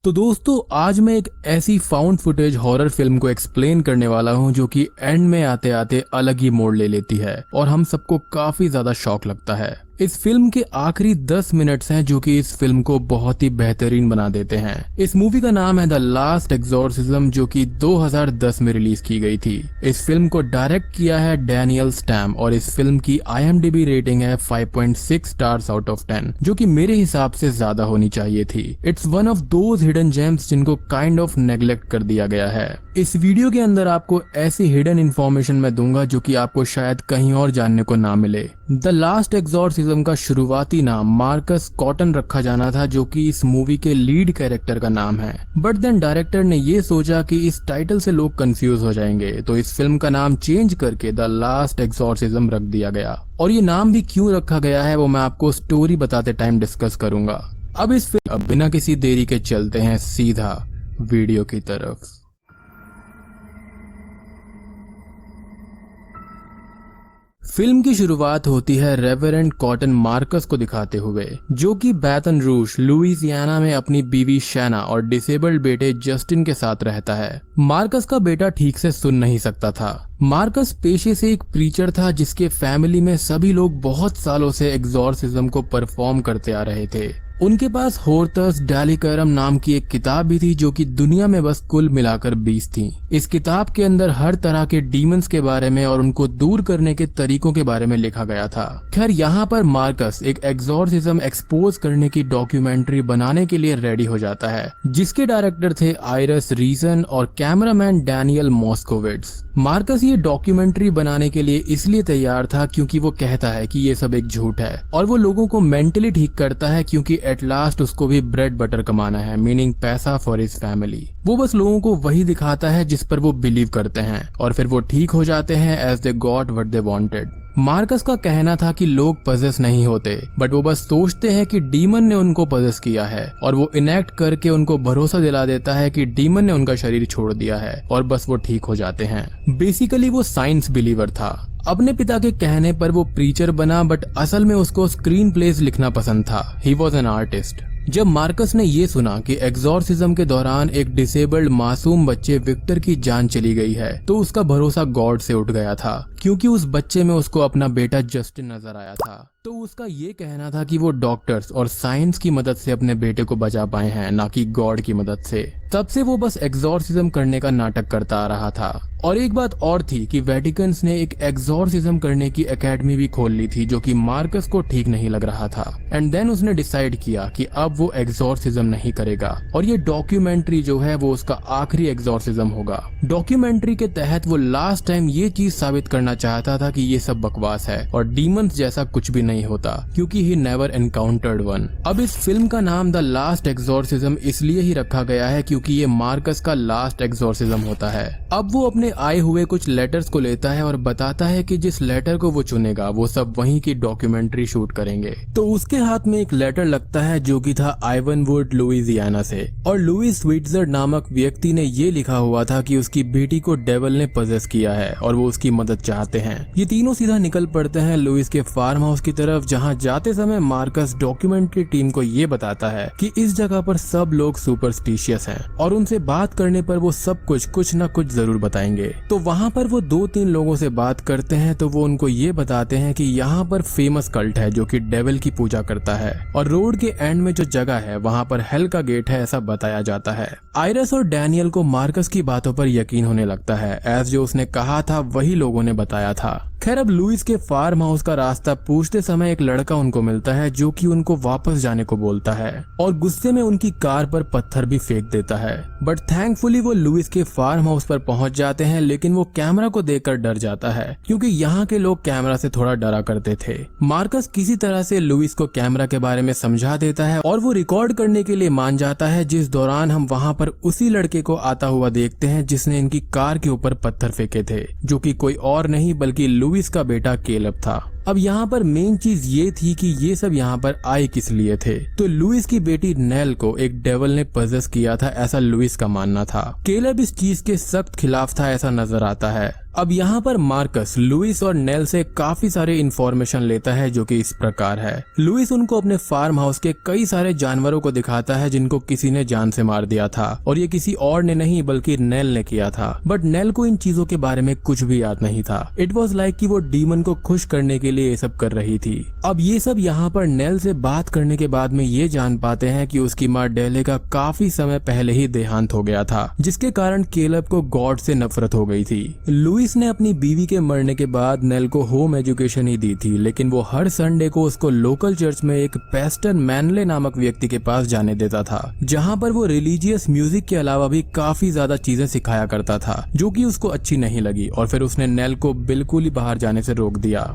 तो दोस्तों आज मैं एक ऐसी फाउंड फुटेज हॉरर फिल्म को एक्सप्लेन करने वाला हूं जो कि एंड में आते आते अलग ही मोड़ ले लेती है और हम सबको काफी ज्यादा शॉक लगता है। इस फिल्म के आखिरी 10 मिनट्स हैं जो कि इस फिल्म को बहुत ही बेहतरीन बना देते हैं। इस मूवी का नाम है द लास्ट एक्सॉर्सिज्म जो कि 2010 में रिलीज की गई थी। इस फिल्म को डायरेक्ट किया है डैनियल स्टैम और इस फिल्म की IMDb रेटिंग है 5.6 स्टार्स आउट ऑफ 10 जो कि मेरे हिसाब से ज्यादा होनी चाहिए थी। It's one of those hidden gems जिनको काइंड ऑफ नेग्लेक्ट कर दिया गया है। इस वीडियो के अंदर आपको ऐसी हिडन इन्फॉर्मेशन मैं दूंगा जो कि आपको शायद कहीं और जानने को ना मिले। द लास्ट एक्सॉर्सिज्म का शुरुआती नाम मार्कस कॉटन रखा जाना था जो कि इस मूवी के लीड कैरेक्टर का नाम है, बट देन डायरेक्टर ने ये सोचा कि इस टाइटल से लोग कंफ्यूज हो जाएंगे तो इस फिल्म का नाम चेंज करके द लास्ट एक्सॉर्सिज्म रख दिया गया। और ये नाम भी क्यों रखा गया है वो मैं आपको स्टोरी बताते टाइम डिस्कस करूंगा। अब बिना किसी देरी के चलते हैं सीधा वीडियो की तरफ। फिल्म की शुरुआत होती है रेवरेंड कॉटन मार्कस को दिखाते हुए जो कि बैटन रूज लुइसियाना में अपनी बीवी शैना और डिसेबल्ड बेटे जस्टिन के साथ रहता है। मार्कस का बेटा ठीक से सुन नहीं सकता था। मार्कस पेशे से एक प्रीचर था जिसके फैमिली में सभी लोग बहुत सालों से एक्सॉर्सिज्म को परफॉर्म करते आ रहे थे। उनके पास होर्तस डैलिकरम नाम की एक किताब भी थी जो कि दुनिया में बस कुल मिलाकर 20 थी। इस किताब के अंदर हर तरह के डीमंस के बारे में और उनको दूर करने के तरीकों के बारे में लिखा गया था। खैर यहाँ पर मार्कस एक एक्सॉर्सिज्म एक्सपोज करने की डॉक्यूमेंट्री बनाने के लिए रेडी हो जाता है जिसके डायरेक्टर थे आयरस रीसन और कैमरामैन डैनियल मॉस्कोविट्ज। मार्कस ये डॉक्यूमेंट्री बनाने के लिए इसलिए तैयार था क्योंकि वो कहता है कि ये सब एक झूठ है और वो लोगों को मेंटली ठीक करता है क्योंकि एट लास्ट उसको भी ब्रेड बटर कमाना है, मीनिंग पैसा फॉर हिज फैमिली। वो बस लोगों को वही दिखाता है जिस पर वो बिलीव करते हैं और फिर वो ठीक हो जाते हैं as they got what they wanted. Marcus का कहना था कि लोग पजेस नहीं होते बट वो बस सोचते हैं कि डीमन ने उनको पजेस किया है और वो इनेक्ट करके उनको भरोसा दिला देता है कि डीमन ने उनका शरीर छोड़ दिया है और बस वो ठीक हो जाते हैं। बेसिकली वो साइंस बिलीवर था। अपने पिता के कहने पर वो प्रीचर बना बट असल में उसको स्क्रीन प्लेज लिखना पसंद था। He was an artist. जब मार्कस ने ये सुना कि एक्सॉर्सिज्म के दौरान एक डिसेबल्ड मासूम बच्चे विक्टर की जान चली गई है तो उसका भरोसा गॉड से उठ गया था क्योंकि उस बच्चे में उसको अपना बेटा जस्टिन नजर आया था। तो उसका ये कहना था कि वो डॉक्टर्स और साइंस की मदद से अपने बेटे को बचा पाए हैं, ना कि गॉड की मदद से। तब से वो बस एक्सॉर्सिज्म करने का नाटक करता आ रहा था। और एक बात और थी कि वेटिकन्स ने एक एक्सॉर्सिज्म करने की एकेडमी भी खोल ली थी जो कि मार्कस को ठीक नहीं लग रहा था। एंड देन उसने डिसाइड किया कि अब वो एक्सॉर्सिज्म नहीं करेगा और ये डॉक्यूमेंट्री जो है वो उसका आखिरी एक्सॉर्सिज्म होगा। डॉक्यूमेंट्री के तहत वो लास्ट टाइम ये चीज साबित करना चाहता था कि ये सब बकवास है और डीमंस जैसा कुछ भी नहीं होता क्योंकि ही नेवर एनकाउंटर्ड वन। अब इस फिल्म का नाम द लास्ट एक्सॉर्सिज्म इसलिए ही रखा गया है क्योंकि ये मार्कस का लास्ट एक्सॉर्सिज्म होता है। अब वो अपने आए हुए कुछ लेटर्स को लेता है और बताता है कि जिस लेटर को वो चुनेगा वो सब वहीं की डॉक्यूमेंट्री शूट करेंगे। तो उसके हाथ में एक लेटर लगता है जो कि था आइवनवुड लुइसियाना से और लुइस स्विट्जर नामक व्यक्ति ने ये लिखा हुआ था कि उसकी बेटी को डेविल ने पजेस किया है और वो उसकी मदद चाहते हैं। ये तीनों सीधा निकल पड़ते हैं लुइस के फार्म हाउस की तरफ जहां जाते समय मार्कस डॉक्यूमेंट्री टीम को ये बताता है कि इस जगह पर सब लोग सुपरस्टिशियस हैं और उनसे बात करने पर वो सब कुछ न कुछ जरूर बताएंगे। तो वहाँ पर वो 2-3 लोगों से बात करते हैं तो वो उनको ये बताते हैं कि यहाँ पर फेमस कल्ट है जो कि डेविल की पूजा करता है और रोड के एंड में जो जगह है वहाँ पर हेल का गेट है ऐसा बताया जाता है। आयरस और डैनियल को मार्कस की बातों पर यकीन होने लगता है एज जो उसने कहा था वही लोगों ने बताया था। खैर अब लुइस के फार्म हाउस का रास्ता पूछते समय एक लड़का उनको मिलता है जो कि उनको वापस जाने को बोलता है और गुस्से में उनकी कार पर पत्थर भी फेंक देता है। बट थैंकफुली वो लुइस के फार्म हाउस पर पहुंच जाते हैं लेकिन वो कैमरा को देखकर डर जाता है क्योंकि यहाँ के लोग कैमरा से थोड़ा डरा करते थे। मार्कस किसी तरह से लुइस को कैमरा के बारे में समझा देता है और वो रिकॉर्ड करने के लिए मान जाता है जिस दौरान हम वहाँ पर उसी लड़के को आता हुआ देखते हैं जिसने इनकी कार के ऊपर पत्थर फेंके थे जो कि कोई और नहीं बल्कि लुइस का बेटा केलब था। अब यहाँ पर मेन चीज ये थी कि ये सब यहाँ पर आए किस लिए थे। तो लुइस की बेटी नेल को एक डेविल ने पजेस किया था ऐसा लुइस का मानना था। केलब इस चीज के सख्त खिलाफ था ऐसा नजर आता है। अब यहाँ पर मार्कस लुइस और नेल से काफी सारे इंफॉर्मेशन लेता है जो कि इस प्रकार है। लुइस उनको अपने फार्म हाउस के कई सारे जानवरों को दिखाता है जिनको किसी ने जान से मार दिया था और ये किसी और ने नहीं बल्कि नेल ने किया था। बट नेल को इन चीजों के बारे में कुछ भी याद नहीं था। इट वॉज लाइक कि वो डीमन को खुश करने के लिए ये सब कर रही थी। अब ये सब यहाँ पर नेल से बात करने के बाद में ये जान पाते हैं कि उसकी माँ डेले का काफी समय पहले ही देहांत हो गया था, जिसके कारण केलब को गॉड से नफरत हो गई थी। लुइस ने अपनी बीवी के मरने के बाद नेल को होम एजुकेशन ही दी थी, लेकिन वो हर संडे को उसको लोकल चर्च में एक पेस्टर मैनले नामक व्यक्ति के पास जाने देता था, जहाँ पर वो रिलीजियस म्यूजिक के अलावा भी काफी ज्यादा चीजें सिखाया करता था, जो कि उसको अच्छी नहीं लगी और फिर उसने नेल को बिल्कुल ही बाहर जाने से रोक दिया।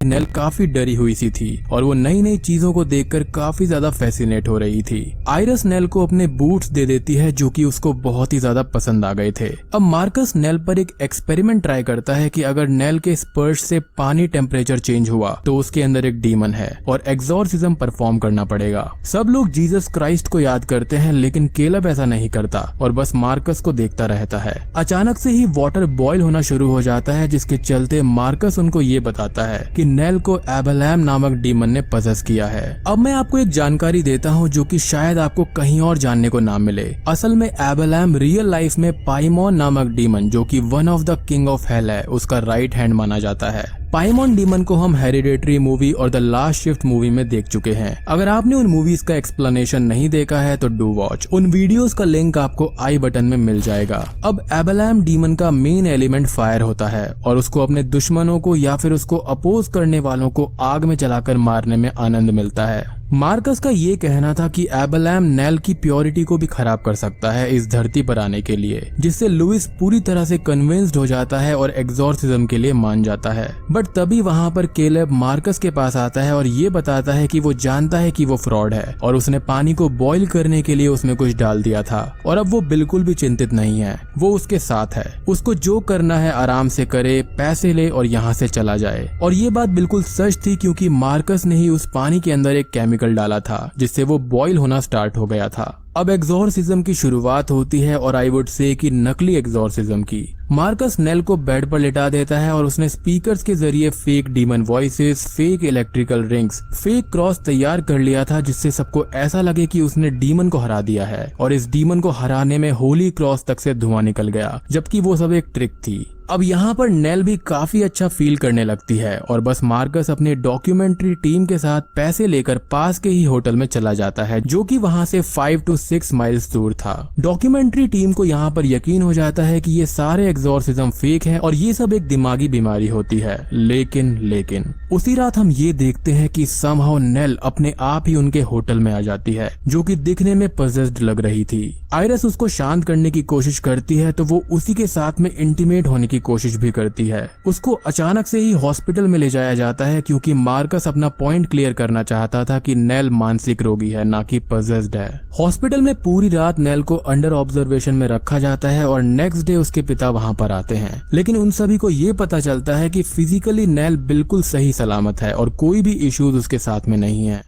नेल काफी डरी हुई सी थी और वो नई नई चीजों को देखकर काफी ज्यादा फैसिनेट हो रही थी। आयरस नेल को अपने बूट्स दे देती है जो कि उसको बहुत ही ज्यादा पसंद आ गए थे। अब मार्कस नेल पर एक एक्सपेरिमेंट ट्राई करता है कि अगर नेल के स्पर्श से पानी टेम्परेचर चेंज हुआ तो उसके अंदर एक डीमन है और एक्सॉर्सिज्म परफॉर्म करना पड़ेगा। सब लोग जीसस क्राइस्ट को याद करते हैं, लेकिन केलब ऐसा नहीं करता और बस मार्कस को देखता रहता है। अचानक से ही वाटर बॉयल होना शुरू हो जाता है, जिसके चलते मार्कस उनको ये बताता है कि नेल को एबेलैम नामक डीमन ने पजेस किया है। अब मैं आपको एक जानकारी देता हूँ जो कि शायद आपको कहीं और जानने को ना मिले। असल में एबेलैम रियल लाइफ में पाइमॉन नामक डीमन, जो कि one of the king of hell है, उसका राइट हैंड माना जाता है। पाइमॉन डीमन को हम हेरिडेटरी मूवी और द लास्ट शिफ्ट मूवी में देख चुके हैं। अगर आपने उन मूवीज का एक्सप्लेनेशन नहीं देखा है तो डू वॉच। उन वीडियोस का लिंक आपको आई बटन में मिल जाएगा। अब एबेलैम डीमन का मेन एलिमेंट फायर होता है और उसको अपने दुश्मनों को या फिर उसको अपोज करने वालों को आग में जलाकर मारने में आनंद मिलता है। मार्कस का ये कहना था कि एबेलैम नेल की प्योरिटी को भी खराब कर सकता है इस धरती पर आने के लिए, जिससे लुइस पूरी तरह से कन्विंस्ड हो जाता है और एक्सॉर्सिज्म के लिए मान जाता है। बट तभी वहाँ पर केलेब मार्कस के पास आता है और ये बताता है कि वो जानता है कि वो फ्रॉड है और उसने पानी को बॉईल करने के लिए उसमें कुछ डाल दिया था और अब वो बिल्कुल भी चिंतित नहीं है। वो उसके साथ है, उसको जो करना है आराम से करे, पैसे ले और यहाँ से चला जाए। और ये बात बिल्कुल सच थी, क्योंकि मार्कस ने ही उस पानी के अंदर एक केमिकल डाला था जिससे वो बॉईल होना स्टार्ट हो गया था। अब एक्सॉर्सिज्म की शुरुआत होती है और आई वुड से कि नकली एक्सॉर्सिज्म की। मार्कस नेल को बेड पर लिटा देता है और उसने स्पीकर्स के जरिए fake demon voices, fake electrical rings, fake cross तैयार कर लिया था, जिससे सबको ऐसा लगे कि उसने डीमन को हरा दिया है। और इस डीमन को हराने में होली क्रॉस तक से धुआं निकल गया, जबकि वो सब एक ट्रिक थी। अब यहाँ पर नेल भी काफी अच्छा फील करने लगती है और बस मार्कस अपनी डॉक्यूमेंट्री टीम के साथ पैसे लेकर पास के ही होटल में चला जाता है, जो कि वहाँ से 5 to 6 माइल्स दूर था। डॉक्यूमेंट्री टीम को यहाँ पर यकीन हो जाता है कि ये सारे एक्सॉर्सिज्म फेक हैं और ये सब एक दिमागी बीमारी होती है। लेकिन उसी रात हम ये देखते हैं कि समहाउ नेल अपने आप ही उनके होटल में आ जाती है, जो कि दिखने में पजेस्ड लग रही थी। आयरस उसको शांत करने की कोशिश करती है तो वो उसी के साथ में इंटीमेट होने की कोशिश भी करती है। उसको अचानक से ही हॉस्पिटल में ले जाया जाता है, क्योंकि मार्कस अपना पॉइंट क्लियर करना चाहता था कि नेल मानसिक रोगी है, ना कि पजेस्ड है। हॉस्पिटल में पूरी रात नेल को अंडर ऑब्जर्वेशन में रखा जाता है और नेक्स्ट डे उसके पिता वहां पर आते हैं, लेकिन उन सभी को ये पता चलता है कि फिजिकली नेल बिल्कुल सही सलामत है और कोई भी इश्यूज उसके साथ में नहीं है।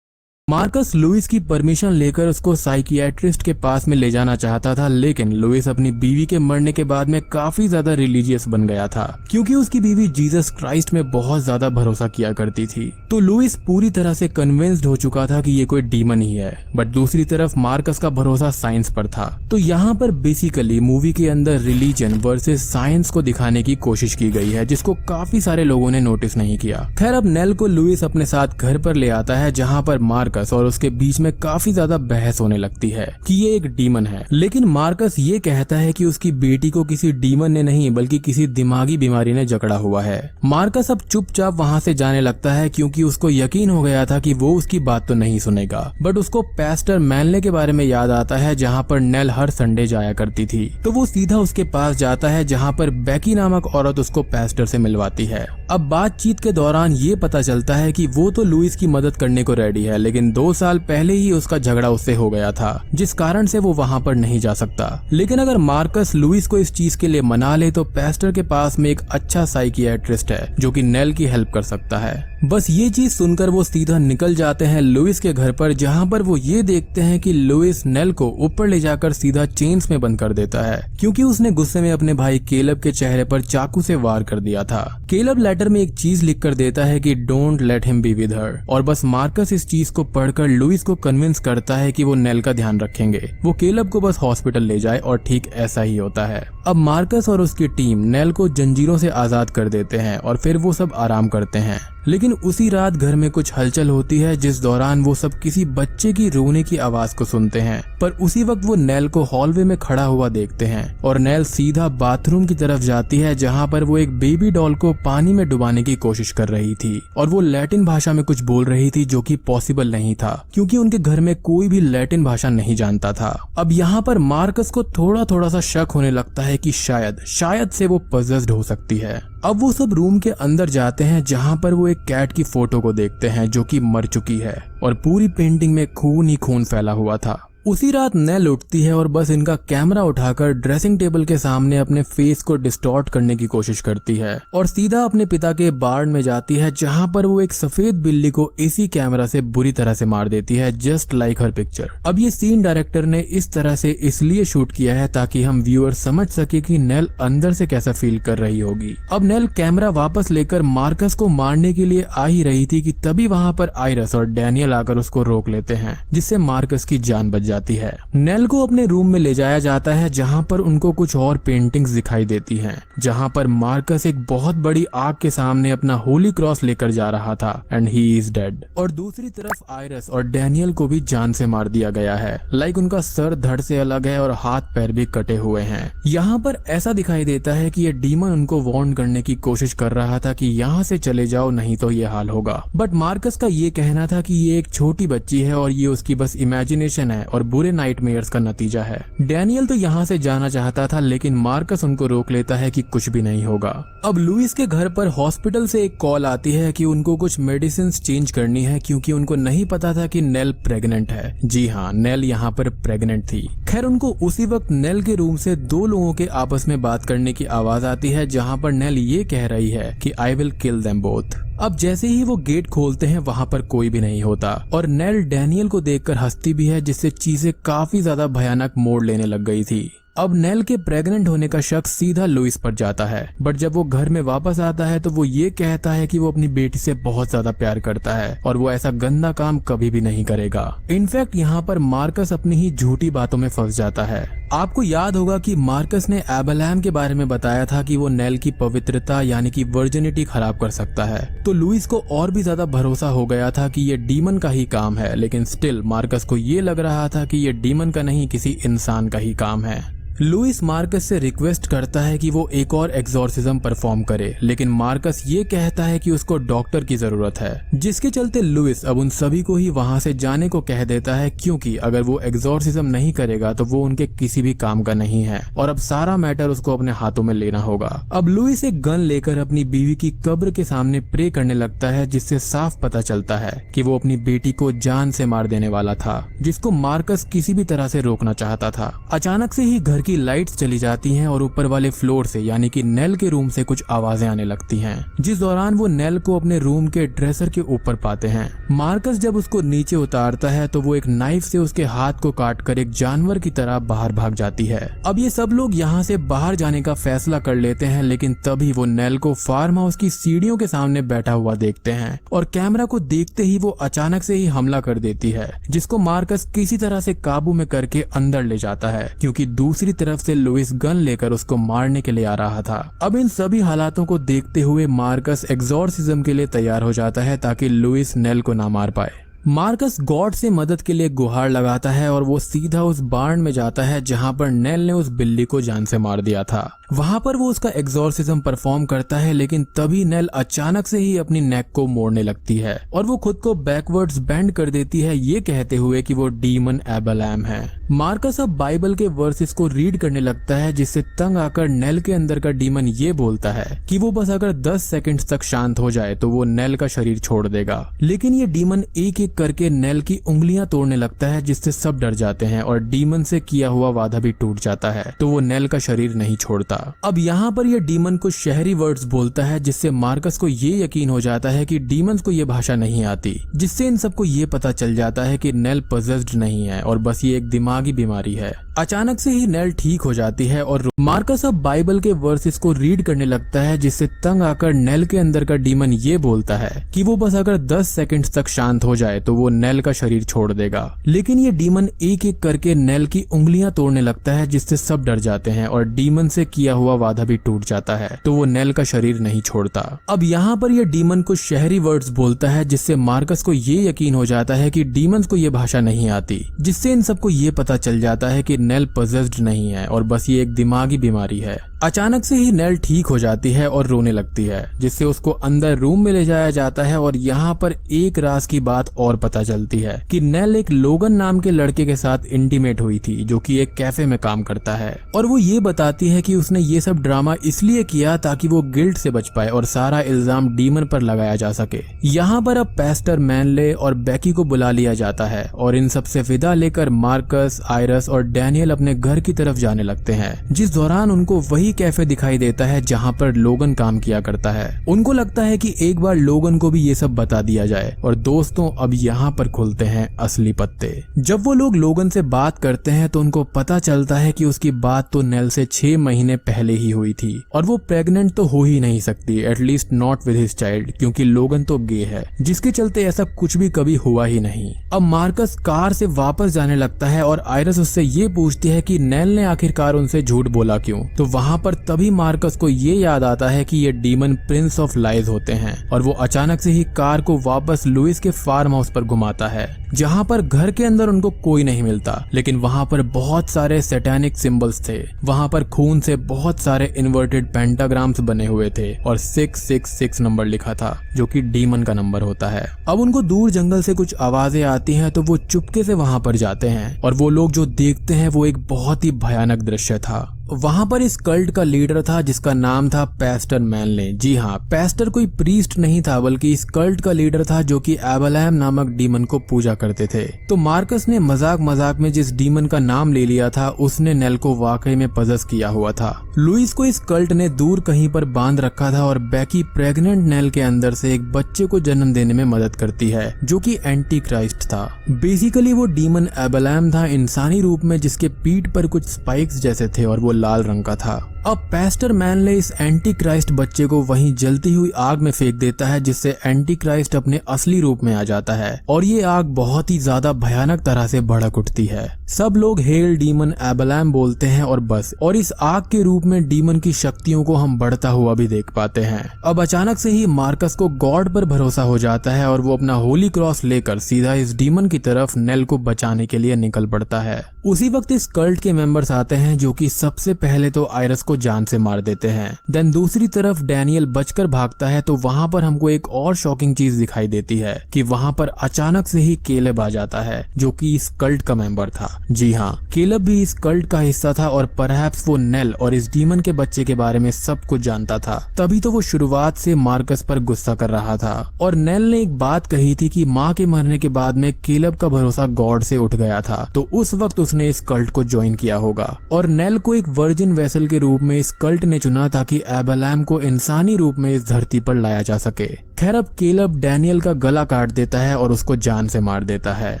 मार्कस लुइस की परमिशन लेकर उसको साइकियाट्रिस्ट के पास में ले जाना चाहता था, लेकिन लुइस अपनी बीवी के मरने के बाद में काफी ज्यादा रिलीजियस बन गया था, क्योंकि उसकी बीवी जीसस क्राइस्ट में बहुत ज्यादा भरोसा किया करती थी। तो लुइस पूरी तरह से कन्विंस्ड हो चुका था कि ये कोई डीमन ही है। बट दूसरी तरफ मार्कस का भरोसा साइंस पर था। तो यहाँ पर बेसिकली मूवी के अंदर रिलीजन वर्सेस साइंस को दिखाने की कोशिश की गई है, जिसको काफी सारे लोगों ने नोटिस नहीं किया। खैर, अब नेल को लुइस अपने साथ घर पर ले आता है, जहाँ पर मार्कस और उसके बीच में काफी ज्यादा बहस होने लगती है कि ये एक डीमन है। लेकिन मार्कस ये कहता है कि उसकी बेटी को किसी डीमन ने नहीं बल्कि किसी दिमागी बीमारी ने जकड़ा हुआ है। मार्कस अब चुपचाप वहाँ से जाने लगता है, क्योंकि उसको यकीन हो गया था कि वो उसकी बात तो नहीं सुनेगा। बट उसको पेस्टर मैनले के बारे में याद आता है, जहाँ पर नेल हर संडे जाया करती थी। तो वो सीधा उसके पास जाता है, जहाँ पर बेकी नामक औरत उसको पेस्टर से मिलवाती है। अब बातचीत के दौरान ये पता चलता है कि वो तो लुइस की मदद करने को रेडी है, लेकिन लेकिन 2 साल पहले ही उसका झगड़ा उससे हो गया था, जिस कारण से वो वहाँ पर नहीं जा सकता। लेकिन अगर मार्कस लुइस को इस चीज के लिए मना ले तो पेस्टर के पास में एक अच्छा साइकियाट्रिस्ट है जो कि नेल की हेल्प कर सकता है। बस ये चीज सुनकर वो सीधा निकल जाते हैं लुइस के घर पर, जहाँ पर वो ये देखते हैं कि लुइस नेल को ऊपर ले जाकर सीधा चेन्स में बंद कर देता है, क्योंकि उसने गुस्से में अपने भाई केलब के चेहरे पर चाकू से वार कर दिया था। केलब लेटर में एक चीज लिख कर देता है कि don't let him be with her, और बस मार्कस इस चीज को पढ़कर लुइस को कन्विंस करता है कि वो नेल का ध्यान रखेंगे, वो केलब को बस हॉस्पिटल ले जाए, और ठीक ऐसा ही होता है। अब मार्कस और उसकी टीम नेल को जंजीरों से आजाद कर देते हैं और फिर वो सब आराम करते हैं। लेकिन उसी रात घर में कुछ हलचल होती है, जिस दौरान वो सब किसी बच्चे की रोने की आवाज को सुनते हैं। पर उसी वक्त वो नेल को हॉलवे में खड़ा हुआ देखते हैं और नेल सीधा बाथरूम की तरफ जाती है, जहां पर वो एक बेबी डॉल को पानी में डुबाने की कोशिश कर रही थी और वो लैटिन भाषा में कुछ बोल रही थी, जो कि पॉसिबल नहीं था क्योंकि उनके घर में कोई भी लैटिन भाषा नहीं जानता था। अब यहाँ पर मार्कस को थोड़ा सा शक होने लगता है कि शायद से वो पजेस्ड हो सकती है। अब वो सब रूम के अंदर जाते हैं, जहाँ पर वो एक कैट की फोटो को देखते हैं जो कि मर चुकी है और पूरी पेंटिंग में खून ही खून फैला हुआ था। उसी रात नेल उठती है और बस इनका कैमरा उठाकर ड्रेसिंग टेबल के सामने अपने फेस को डिस्टॉर्ट करने की कोशिश करती है और सीधा अपने पिता के बार्न में जाती है, जहां पर वो एक सफेद बिल्ली को इसी कैमरा से बुरी तरह से मार देती है, जस्ट लाइक हर पिक्चर। अब ये सीन डायरेक्टर ने इस तरह से इसलिए शूट किया है ताकि हम व्यूअर समझ सके कि नेल अंदर से कैसा फील कर रही होगी। अब नेल कैमरा वापस लेकर मार्कस को मारने के लिए आ ही रही थी कि तभी वहां पर आइरस और डैनियल आकर उसको रोक लेते हैं, जिससे मार्कस की जान बच जाती है। नेल को अपने रूम में ले जाया जाता है, जहां पर उनको कुछ और पेंटिंग्स दिखाई देती हैं, जहां पर मार्कस एक बहुत बड़ी आग के सामने अपना होली क्रॉस लेकर जा रहा था एंड ही इज डेड। और दूसरी तरफ आइरस और डैनियल को भी जान से मार दिया गया है, लाइक उनका सर धड़ से अलग है और हाथ पैर भी कटे हुए हैं। यहाँ पर ऐसा दिखाई देता है कि ये डीमन उनको वार्न करने की कोशिश कर रहा था कि यहाँ से चले जाओ, नहीं तो ये हाल होगा। बट मार्कस का ये कहना था कि ये एक छोटी बच्ची है और ये उसकी बस इमेजिनेशन है और बुरे नाइटमेयर्स का नतीजा है। डैनियल तो यहाँ से जाना चाहता था, लेकिन मार्कस उनको रोक लेता है कि कुछ भी नहीं होगा। अब लुइस के घर पर हॉस्पिटल से एक कॉल आती है कि उनको कुछ मेडिसिन चेंज करनी है, क्योंकि उनको नहीं पता था कि नेल प्रेग्नेंट है। जी हाँ, नेल यहाँ पर प्रेग्नेंट थी। खैर, उनको उसी वक्त नेल के रूम से 2 लोगों के आपस में बात करने की आवाज आती है, जहाँ पर नेल ये कह रही है कि I will kill them both. अब जैसे ही वो गेट खोलते हैं, वहाँ पर कोई भी नहीं होता और नेल डैनियल को देखकर हंसती भी है, जिससे चीजें काफी ज्यादा भयानक मोड़ लेने लग गई थी। अब नेल के प्रेग्नेंट होने का शक सीधा लुइस पर जाता है, बट जब वो घर में वापस आता है तो वो ये कहता है कि वो अपनी बेटी से बहुत ज्यादा प्यार करता है और वो ऐसा गंदा काम कभी भी नहीं करेगा। इनफैक्ट यहाँ पर मार्कस अपनी ही झूठी बातों में फंस जाता है। आपको याद होगा कि मार्कस ने एबेलैम के बारे में बताया था कि वो नेल की पवित्रता यानी कि वर्जिनिटी खराब कर सकता है, तो लुइस को और भी ज्यादा भरोसा हो गया था कि ये डीमन का ही काम है। लेकिन स्टिल मार्कस को ये लग रहा था कि ये डीमन का नहीं, किसी इंसान का ही काम है। लुइस मार्कस से रिक्वेस्ट करता है कि वो एक और एक्सॉर्सिज्म परफॉर्म करे, लेकिन मार्कस ये कहता है कि उसको डॉक्टर की जरूरत है, जिसके चलते लुइस अब उन सभी को ही वहां से जाने को कह देता है, क्योंकि अगर वो एक्सॉर्सिज्म नहीं करेगा तो वो उनके किसी भी काम का नहीं है और अब सारा मैटर उसको अपने हाथों में लेना होगा। अब लुइस एक गन लेकर अपनी बीवी की कब्र के सामने प्रे करने लगता है, जिससे साफ पता चलता है कि वो अपनी बेटी को जान से मार देने वाला था, जिसको मार्कस किसी भी तरह से रोकना चाहता था। अचानक से ही घर की लाइट्स चली जाती हैं और ऊपर वाले फ्लोर से यानी कि नेल के रूम से कुछ आवाजें आने लगती हैं, जिस दौरान वो नेल को अपने रूम के ड्रेसर के ऊपर पाते हैं। मार्कस जब उसको नीचे उतारता है तो वो एक नाइफ से उसके हाथ को काटकर एक जानवर की तरह बाहर भाग जाती है। अब ये सब लोग यहाँ से बाहर जाने का फैसला कर लेते हैं, लेकिन तभी वो नेल को फार्म हाउस की सीढ़ियों के सामने बैठा हुआ देखते हैं और कैमरा को देखते ही वो अचानक से ही हमला कर देती है, जिसको मार्कस किसी तरह से काबू में करके अंदर ले जाता है, क्योंकि दूसरी तरफ से लुइस गन लेकर उसको मारने के लिए आ रहा था। अब इन सभी हालातों को देखते हुए मार्कस एक्सॉर्सिज्म के लिए तैयार हो जाता है ताकि लुइस नेल को ना मार पाए। मार्कस गॉड से मदद के लिए गुहार लगाता है और वो सीधा उस बार्न में जाता है जहां पर नेल ने उस बिल्ली को जान से मार दिया था। वहां पर वो उसका एक्सॉर्सिज्म परफॉर्म करता है, लेकिन तभी नेल अचानक से ही अपनी नेक को मोड़ने लगती है और वो खुद को बैकवर्ड्स बेंड कर देती है, ये कहते हुए कि वो डीमन एबेलैम है। मार्कस अब बाइबल के वर्सेस को रीड करने लगता है, जिससे तंग आकर नेल के अंदर का डीमन ये बोलता है कि वो बस अगर 10 सेकंड्स तक शांत हो जाए तो वो नेल का शरीर छोड़ देगा। लेकिन ये डीमन एक एक करके नेल की उंगलियां तोड़ने लगता है, जिससे सब डर जाते हैं और डीमन से किया हुआ वादा भी टूट जाता है, तो वो नेल का शरीर नहीं छोड़ता। अब यहाँ पर ये डीमन कुछ शहरी वर्ड्स बोलता है, जिससे मार्कस को ये यकीन हो जाता है कि डीमंस को ये भाषा नहीं आती, जिससे इन सबको ये पता चल जाता है कि नेल पजेस्ड नहीं है और बस ये एक दिमागी बीमारी है। अचानक से ही नेल ठीक हो जाती है और मार्कस अब बाइबल के वर्सेस को रीड करने लगता है, जिससे तंग आकर नेल के अंदर का डीमन ये बोलता है कि वो बस अगर 10 सेकंड्स तक शांत हो जाए तो वो नेल का शरीर छोड़ देगा। लेकिन ये डीमन एक एक करके नेल की उंगलियां तोड़ने लगता है, जिससे सब डर जाते हैं और डीमन से किया हुआ वादा भी टूट जाता है, तो वो नेल का शरीर नहीं छोड़ता। अब यहाँ पर ये डीमन कुछ शहरी वर्ड्स बोलता है, जिससे मार्कस को ये यकीन हो जाता है कि डीमंस को ये भाषा नहीं आती, जिससे इन सबको ये पता चल जाता है कि नेल पजेस्ड नहीं है और बस ये एक दिमागी बीमारी है। अचानक से ही नेल ठीक हो जाती है और रोने लगती है, जिससे उसको अंदर रूम में ले जाया जाता है और यहाँ पर एक राज की बात और पता चलती है कि नेल एक लोगन नाम के लड़के के साथ इंटीमेट हुई थी, जो कि एक कैफे में काम करता है। और वो ये बताती है कि उसने ये सब ड्रामा इसलिए किया ताकि वो गिल्ट से बच पाए और सारा इल्जाम डीमन पर लगाया जा सके। यहाँ पर अब पैस्टर मैनले और बेकी को बुला लिया जाता है और इन सब से विदा लेकर मार्कस, आयरस और डैनियल अपने घर की तरफ जाने लगते हैं, जिस दौरान उनको वही कैफे दिखाई देता है जहाँ पर लोगन काम किया करता है। उनको लगता है कि एक बार लोगन को भी ये सब बता दिया जाए और दोस्तों अब यहाँ पर खुलते हैं असली पत्ते। जब वो लोग लोगन से बात करते हैं तो उनको पता चलता है कि उसकी बात तो नेल से 6 महीने पहले ही हुई थी और वो प्रेग्नेंट तो हो ही नहीं सकती, at least not with his child, क्योंकि लोगन तो गे है, जिसके चलते ऐसा कुछ भी कभी हुआ ही नहीं। अब मार्कस कार से वापस जाने लगता है और आयरस उससे ये पूछती है कि नेल ने आखिरकार उनसे झूठ बोला क्यों। तो वहाँ पर तभी मार्कस को ये याद आता है कि ये डीमन प्रिंस ऑफ लाइज होते हैं और वो अचानक से ही कार को वापस लुइस के फार्म हाउस पर घुमाता है, जहाँ पर घर के अंदर उनको कोई नहीं मिलता, लेकिन वहाँ पर बहुत सारे सैटेनिक सिंबल्स थे। वहाँ पर खून से बहुत सारे इन्वर्टेड पेंटाग्राम्स बने हुए थे और 666 नंबर लिखा था, जो कि डीमन का नंबर होता है। अब उनको दूर जंगल से कुछ आवाजें आती हैं, तो वो चुपके से वहाँ पर जाते हैं और वो लोग जो देखते हैं वो एक बहुत ही भयानक दृश्य था। वहाँ पर इस कल्ट का लीडर था जिसका नाम था पैस्टर मैनले। जी हाँ, पैस्टर कोई प्रीस्ट नहीं था, बल्कि इस कल्ट का लीडर था जो कि एबलैम नामक डीमन को पूजा करते थे। तो मार्कस ने मजाक मजाक में जिस डीमन का नाम ले लिया था, उसने नेल को वाकई में पजस किया हुआ था। लुइस को इस कल्ट ने दूर कहीं पर बांध रखा था और बेकी प्रेग्नेंट नेल के अंदर से एक बच्चे को जन्म देने में मदद करती है, जो कि एंटी क्राइस्ट था। बेसिकली वो डीमन एबलैम था इंसानी रूप में, जिसके पीठ पर कुछ स्पाइक्स जैसे थे और वो लाल रंग का था। अब पैस्टर मैनले इस एंटी क्राइस्ट बच्चे को वहीं जलती हुई आग में फेंक देता है, जिससे एंटी क्राइस्ट अपने असली रूप में आ जाता है और ये आग बहुत ही ज्यादा भयानक तरह से भड़क उठती है। सब लोग हेल डीमन एबलैम बोलते हैं और बस, और इस आग के रूप में डीमन की शक्तियों को हम बढ़ता हुआ भी देख पाते हैं। अब अचानक से ही मार्कस को गॉड पर भरोसा हो जाता है और वो अपना होली क्रॉस लेकर सीधा इस डीमन की तरफ नेल को बचाने के लिए निकल पड़ता है। उसी वक्त इस कल्ट के मेंबर्स आते हैं, जो कि सबसे पहले तो आयरस को जान से मार देते हैं। देन दूसरी तरफ डैनियल बचकर भागता है, तो वहाँ पर हमको एक और शॉकिंग चीज दिखाई देती है कि वहाँ पर अचानक से ही केलब आ जाता है, जो कि इस कल्ट का मेंबर था। जी हाँ, केलब भी इस कल्ट का हिस्सा था और परहैप्स वो नेल और इस डीमन के बच्चे के बारे में सब कुछ जानता था। तभी तो वो शुरुआत से मार्कस पर गुस्सा कर रहा था और नेल ने एक बात कही थी कि माँ के मरने के बाद में केलब का भरोसा गॉड से उठ गया था, तो उस वक्त उसने इस कल्ट को ज्वाइन किया होगा और नेल को एक वर्जिन वेसल के रूप में इस कल्ट ने चुना ताकि एबलैम को इंसानी रूप में इस धरती पर लाया जा सके। खैर अब केलब डैनियल का गला काट देता है और उसको जान से मार देता है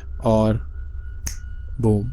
और बूम,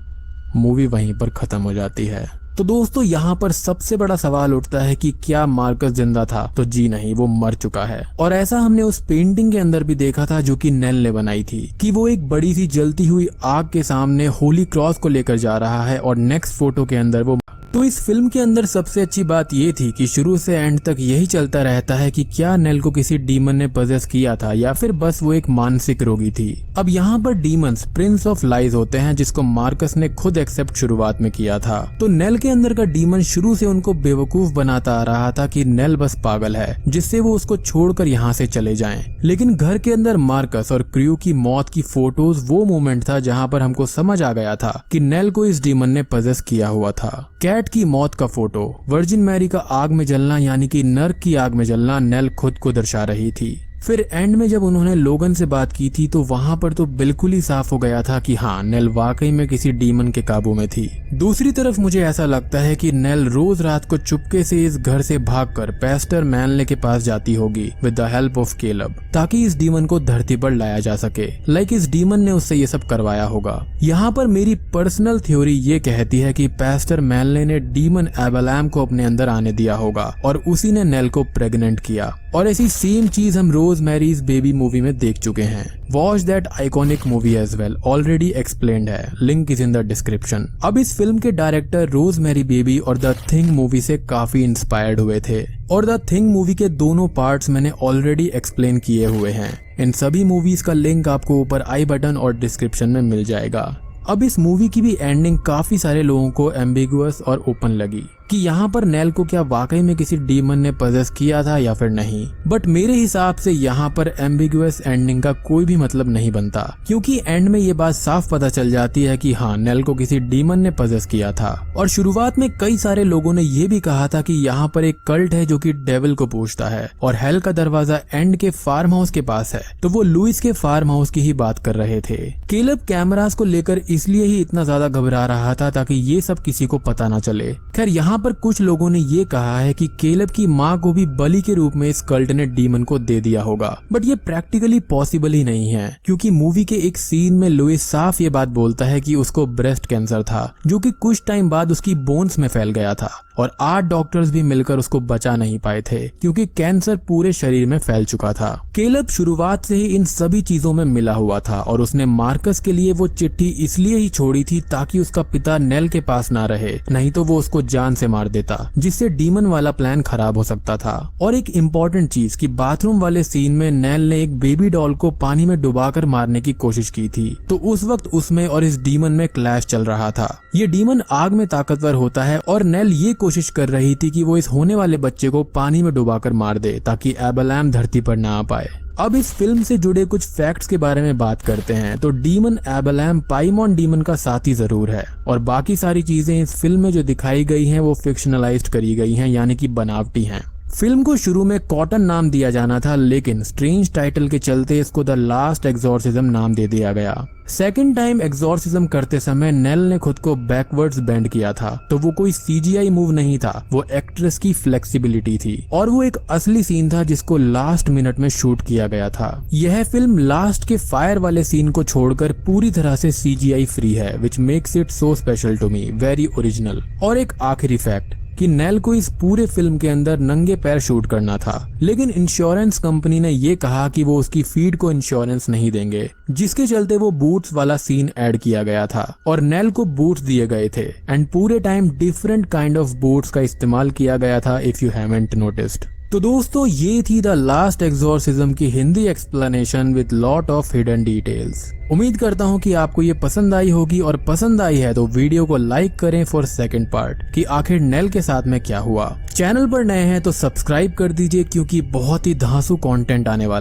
मूवी वहीं पर खत्म हो जाती है। तो दोस्तों यहाँ पर सबसे बड़ा सवाल उठता है कि क्या मार्कस जिंदा था? तो जी नहीं, वो मर चुका है। और ऐसा हमने उस पेंटिंग के अंदर भी देखा था जो कि नेल ने बनाई थी, कि वो एक बड़ी सी जलती हुई आग के सामने होली क्रॉस को लेकर जा रहा है और नेक्स्ट फोटो के अंदर वो तो इस फिल्म के अंदर सबसे अच्छी बात ये थी कि शुरू से एंड तक यही चलता रहता है कि क्या नेल को किसी डीमन ने पजेस किया था या फिर बस वो एक मानसिक रोगी थी। अब यहाँ पर डीमंस प्रिंस ऑफ लाइज होते हैं, जिसको मार्कस ने खुद एक्सेप्ट शुरुआत में किया था। तो नेल के अंदर का डीमन शुरू से उनको बेवकूफ बनाता आ रहा था कि नेल बस पागल है, जिससे वो उसको छोड़कर यहाँ से चले जाएं। लेकिन घर के अंदर मार्कस और क्रू की मौत की फोटोज वो मोमेंट था जहाँ पर हमको समझ आ गया था कि नेल को इस डीमन ने पजेस किया हुआ था। कैट की मौत का फोटो, वर्जिन मैरी का आग में जलना यानी कि नर्क की आग में जलना नेल खुद को दर्शा रही थी। फिर एंड में जब उन्होंने लोगन से बात की थी तो वहां पर तो बिल्कुल ही साफ हो गया था कि हाँ, नेल वाकई में किसी डीमन के काबू में थी। दूसरी तरफ मुझे ऐसा लगता है कि नेल रोज रात को चुपके से इस घर से भागकर पैस्टर मैनले के पास जाती होगी with the help of Caleb, ताकि इस डीमन को धरती पर लाया जा सके। लाइक इस डीमन ने उससे ये सब करवाया होगा। यहाँ पर मेरी पर्सनल थ्योरी ये कहती है कि पैस्टर मैनले ने डीमन एबेलैम को अपने अंदर आने दिया होगा और उसी ने नेल को प्रेग्नेंट किया। और ऐसी सेम चीज हम रोज मैरीज बेबी मूवी में देख चुके हैं। Watch that iconic movie as well, already explained है, link is in the description. अब इस फिल्म के डायरेक्टर रोज मैरी बेबी और द थिंग मूवी से काफी इंस्पायर्ड हुए थे और द थिंग मूवी के दोनों पार्ट्स मैंने ऑलरेडी एक्सप्लेन किए हुए हैं। इन सभी मूवीज का लिंक आपको ऊपर आई बटन और डिस्क्रिप्शन में मिल जाएगा। अब इस मूवी की भी एंडिंग काफी सारे लोगों को एम्बिगुअस और ओपन लगी कि यहाँ पर नेल को क्या वाकई में किसी डीमन ने पजेस किया था या फिर नहीं। बट मेरे हिसाब से यहाँ पर एम्बिगुअस एंडिंग का कोई भी मतलब नहीं बनता, क्योंकि एंड में ये बात साफ पता चल जाती है कि हाँ, नेल को किसी डीमन ने पजेस किया था। और शुरुआत में कई सारे लोगों ने ये भी कहा था कि यहाँ पर एक कल्ट है जो कि डेविल को पूछता है और हेल का दरवाजा एंड के फार्म हाउस के पास है, तो वो लुइस के फार्म हाउस की ही बात कर रहे थे। केलब कैमरास को लेकर इसलिए ही इतना ज्यादा घबरा रहा था ताकि ये सब किसी को पता ना चले। खैर, यहाँ पर कुछ लोगों ने ये कहा है कि केलब की माँ को भी बलि के रूप में इस कल्ट ने डीमन को दे दिया होगा, बट ये प्रैक्टिकली पॉसिबल ही नहीं है, क्योंकि मूवी के एक सीन में लुइस साफ ये बात बोलता है कि उसको ब्रेस्ट कैंसर था, जो कि कुछ टाइम बाद उसकी बोन्स में फैल गया था और 8 डॉक्टर्स भी मिलकर उसको बचा नहीं पाए थे, क्योंकि कैंसर पूरे शरीर में फैल चुका था। केलब शुरुआत से ही इन सभी चीजों में मिला हुआ था और उसने मार्कस के लिए वो चिट्ठी इसलिए ही छोड़ी थी ताकि उसका पिता नेल के पास ना रहे, नहीं तो वो उसको जान से मार देता, जिससे डीमन वाला प्लान खराब हो सकता था। और एक इम्पोर्टेंट चीज कि बाथरूम वाले सीन में नेल ने एक बेबी डॉल को पानी में डुबाकर मारने की कोशिश की थी, तो उस वक्त उसमें और इस डीमन में क्लैश चल रहा था। ये डीमन आग में ताकतवर होता है और नेल ये कोशिश कर रही थी कि वो इस होने वाले बच्चे को पानी में डुबाकर मार दे ताकि एबेलैम धरती पर ना आ पाए। अब इस फिल्म से जुड़े कुछ फैक्ट्स के बारे में बात करते हैं तो डीमन एबेलैम पाइमॉन डीमन का साथी जरूर है और बाकी सारी चीजें इस फिल्म में जो दिखाई गई हैं वो फिक्शनलाइज्ड करी गई हैं, यानी कि बनावटी हैं। फिल्म को शुरू में कॉटन नाम दिया जाना था, लेकिन स्ट्रेंज टाइटल के चलते इसको द लास्ट एग्जॉर्सिज्म नाम दे दिया गया। सेकंड टाइम एग्जॉर्सिज्म करते समय नेल ने खुद को बैकवर्ड्स बेंड किया था, तो वो कोई CGI मूव नहीं था, वो एक्ट्रेस की फ्लेक्सिबिलिटी थी और वो एक असली सीन था जिसको लास्ट मिनट में शूट किया गया था। यह फिल्म लास्ट के फायर वाले सीन को छोड़कर पूरी तरह से CGI फ्री है, which makes it so special to me, very original. और एक आखिरी फैक्ट कि नेल को इस पूरे फिल्म के अंदर नंगे पैर शूट करना था, लेकिन इंश्योरेंस कंपनी ने ये कहा कि वो उसकी फीड को इंश्योरेंस नहीं देंगे, जिसके चलते वो बूट्स वाला सीन ऐड किया गया था और नेल को बूट्स दिए गए थे एंड पूरे time different kind of boots का इस्तेमाल किया गया था, इफ यू हैवंट नोटिस्ड। तो दोस्तों, ये थी द लास्ट एग्जॉर्सिज्म की Hindi explanation with lot of hidden details. उम्मीद करता हूँ कि आपको ये पसंद आई होगी और पसंद आई है तो वीडियो को लाइक करें फॉर सेकंड पार्ट कि आखिर नेल के साथ में क्या हुआ। चैनल पर नए हैं तो सब्सक्राइब कर दीजिए, क्योंकि बहुत ही धांसू कंटेंट आने वाला